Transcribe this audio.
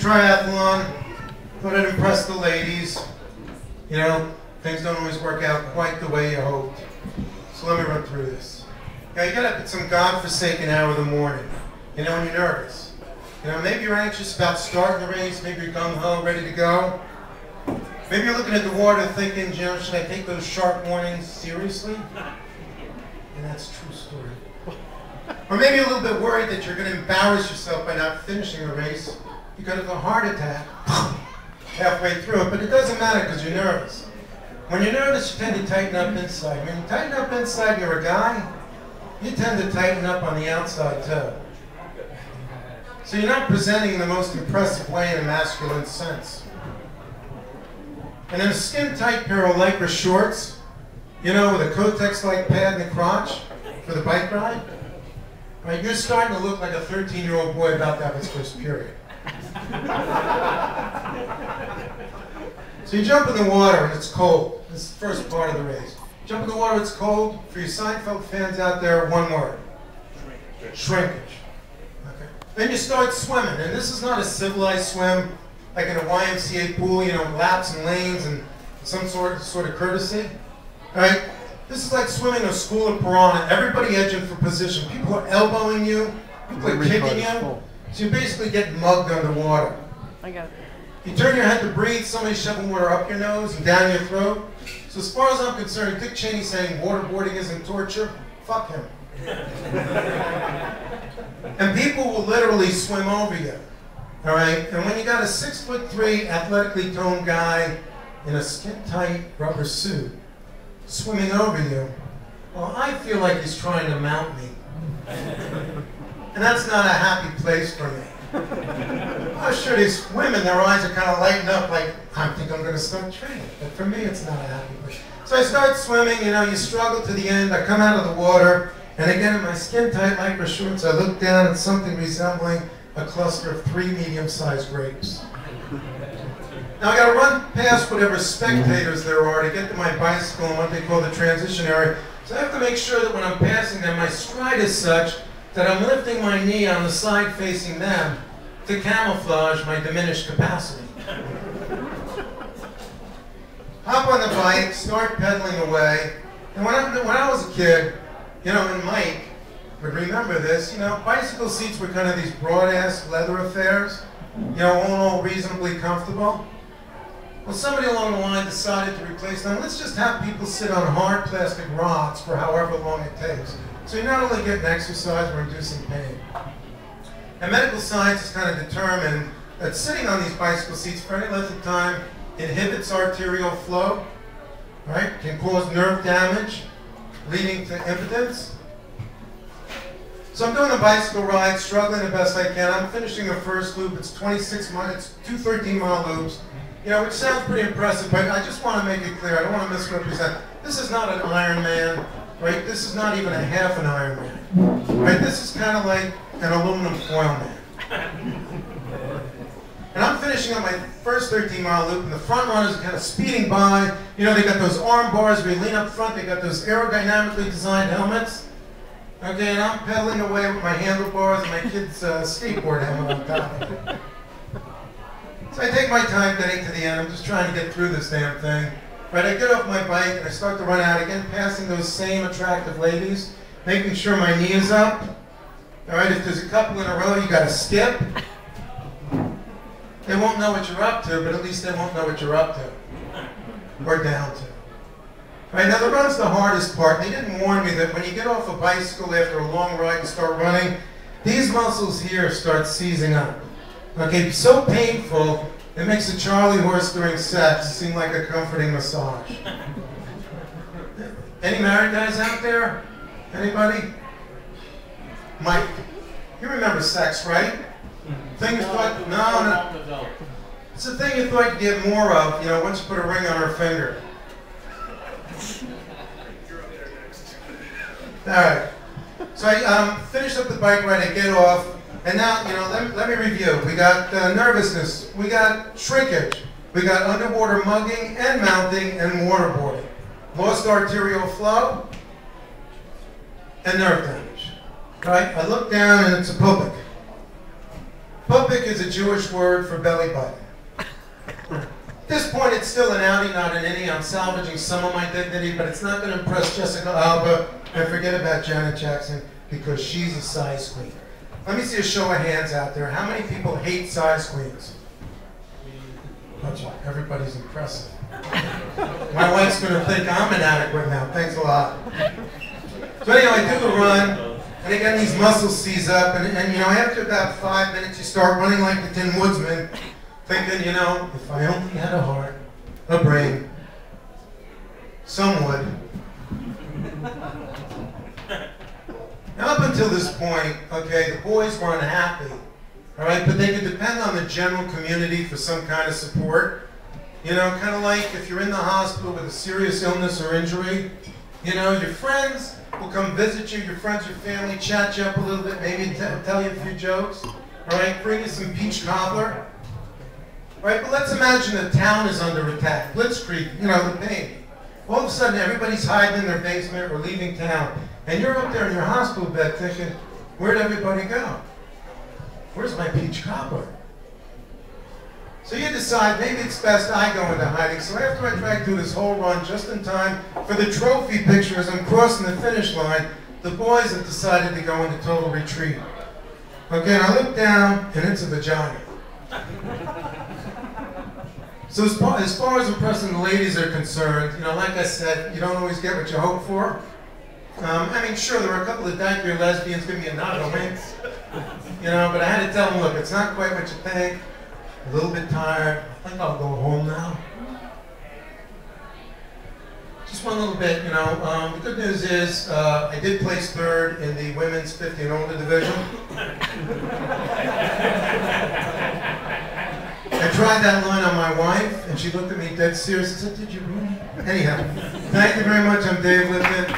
triathlon, thought I'd impress the ladies. You know, things don't always work out quite the way you hoped. So let me run through this. Now, you get up at some godforsaken hour of the morning, you know, and you're nervous. You know, maybe you're anxious about starting the race, maybe you're gung-ho, ready to go. Maybe you're looking at the water thinking, you know, should I take those sharp warnings seriously? And that's a true story. Or maybe you're a little bit worried that you're going to embarrass yourself by not finishing the race because of a heart attack halfway through it, but it doesn't matter because you're nervous. When you're nervous, you tend to tighten up inside. When you tighten up inside, you're a guy, you tend to tighten up on the outside too. So you're not presenting in the most impressive way in a masculine sense. And in a skin-tight pair of Lycra shorts, you know, with a Kotex-like pad in the crotch for the bike ride, right, you're starting to look like a 13-year-old boy about to have his first period. So you jump in the water and it's cold. This is the first part of the race. Jump in the water, it's cold. For you Seinfeld fans out there, one word. Shrinkage. Okay. Then you start swimming, and this is not a civilized swim like in a YMCA pool, you know, laps and lanes and some sort of courtesy. Right? This is like swimming a school of piranha. Everybody edging for position. People are elbowing you. People are kicking you. So you basically get mugged underwater. I got it. You turn your head to breathe, somebody's shoving water up your nose and down your throat. So as far as I'm concerned, Dick Cheney saying waterboarding isn't torture, fuck him. And people will literally swim over you. All right? And when you got a 6'3" athletically toned guy in a skin-tight rubber suit swimming over you, well, I feel like he's trying to mount me. And that's not a happy place for me. I'm sure these women, their eyes are kind of lighting up like, I think I'm going to start training. But for me, it's not a happy place. So I start swimming, you know, you struggle to the end. I come out of the water, and again, in my skin-tight Lycra shorts, I look down at something resembling a cluster of 3 medium-sized grapes. Now I got to run past whatever spectators there are to get to my bicycle in what they call the transition area. So I have to make sure that when I'm passing them, my stride is such that I'm lifting my knee on the side facing them to camouflage my diminished capacity. Hop on the bike, start pedaling away. And when I was a kid, you know, and Mike would remember this, you know, bicycle seats were kind of these broad-ass leather affairs, you know, all reasonably comfortable. Well, somebody along the line decided to replace them. Let's just have people sit on hard plastic rocks for however long it takes. So you're not only getting exercise, we're inducing pain. And medical science has kind of determined that sitting on these bicycle seats for any length of time inhibits arterial flow, right? Can cause nerve damage, leading to impotence. So I'm doing a bicycle ride, struggling the best I can. I'm finishing the first loop. It's 26 miles, it's 2 13-mile loops. You know, which sounds pretty impressive, but I just want to make it clear, I don't want to misrepresent. This is not an Ironman, right? This is not even a half an Ironman, right? This is kind of like an aluminum foil man. And I'm finishing on my first 13-mile loop, and the front runners are kind of speeding by. You know, they got those arm bars where you lean up front, they got those aerodynamically designed helmets. Okay, and I'm pedaling away with my handlebars and my kid's skateboard helmet on top of it. So I take my time getting to the end. I'm just trying to get through this damn thing. Right, I get off my bike and I start to run out again, passing those same attractive ladies, making sure my knee is up. All right, if there's a couple in a row, you got to skip. They won't know what you're up to, but at least they won't know what you're up to or down to. Right, now the run's the hardest part. They didn't warn me that when you get off a bicycle after a long ride and start running, these muscles here start seizing up. Okay, so painful, it makes a Charlie horse during sex seem like a comforting massage. Any married guys out there? Anybody? Mike, you remember sex, right? Thing you thought, no. It's the thing you thought you'd get more of, you know, once you put a ring on her finger. All right. So I finished up the bike ride, I get off. And now, you know, let me review. We got nervousness, we got shrinkage, we got underwater mugging and mounting and waterboarding, lost arterial flow, and nerve damage. Right? I look down and it's a pubic. Pupik is a Jewish word for belly button. At this point, it's still an outie, not an innie. I'm salvaging some of my dignity, but it's not going to impress Jessica Alba and forget about Janet Jackson because she's a size queen. Let me see a show of hands out there. How many people hate size queens? Everybody's impressive. My wife's going to think I'm inadequate now. Thanks a lot. So anyhow, I do the run, and again, these muscles seize up, and you know, after about 5 minutes, you start running like the Tin Woodsman, thinking, you know, if I only had a heart, a brain, some would. Now, up until this point, okay, the boys were unhappy, all right, but they could depend on the general community for some kind of support. You know, kind of like if you're in the hospital with a serious illness or injury, you know, your friends will come visit you, your friends, your family, chat you up a little bit, maybe tell you a few jokes, all right, bring you some peach cobbler. Right, but let's imagine the town is under attack. Blitzkrieg, you know, the pain. All of a sudden, everybody's hiding in their basement or leaving town. And you're up there in your hospital bed thinking, where'd everybody go? Where's my peach cobbler? So you decide, maybe it's best I go into hiding. So after I drag through this whole run just in time for the trophy picture as I'm crossing the finish line, the boys have decided to go into total retreat. Okay, and I look down, and it's a vagina. So as far as impressing the ladies are concerned, you know, like I said, you don't always get what you hope for. I mean, sure, there were a couple of dyke-eared lesbians giving me a nod and a wink, you know, but I had to tell them, look, it's not quite what you think. A little bit tired. I think I'll go home now. Just one little bit, you know. The good news is I did place third in the women's 50 and older division. I tried that line on my wife, and she looked at me dead serious and said, did you really? Anyhow, thank you very much. I'm Dave Lipton.